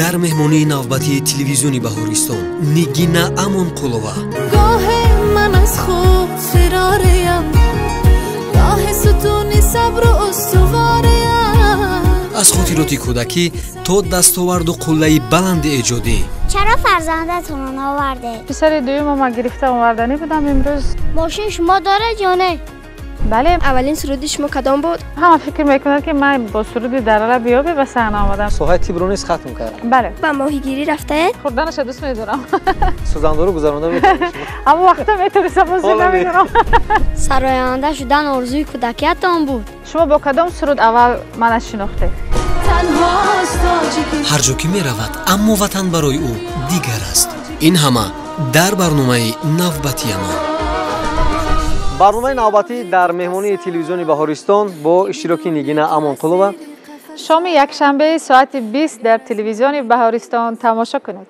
дар меҳмонии навбатии телевизиони Баҳористон Нигина Амонқулова گاه من از خود فراریم گاه ستون صبر و استواریم аз хотироти кӯдакӣ то дастоварду қуллаи баланди эҷодӣ. چرا فرزندتون آورده؟ پسر دویم ما گرفته آوردنی بودم امروز. ماشین شما داره یا نه؟ بله. اولین سرود شما کدام بود؟ همه فکر میکنن که من با سرود دراره بیابی به صحنه آمدم. ساحه تیبرونیس ختم کردم. بله. با ماهیگیری رفته؟ خوردنش دوست میدارم. سوزنده رو گذرانده میتونم. اما وقتا میتونستم بازی نمیدونم. سراینده شدن آرزوی کودکیتان بود. شما با کدام سرود اول من شناخته؟ ҳар ҷо ки меравад аммо ватан барои ӯ дигар аст. ин ҳама дар барномаи навбати амон. барномаи навбатӣ дар меҳмонии телевизиони Баҳористон бо иштироки Нигина Амонқулова شام یکشنبه ساعت 20 در تلویزیون بهارستان تماشا کنید.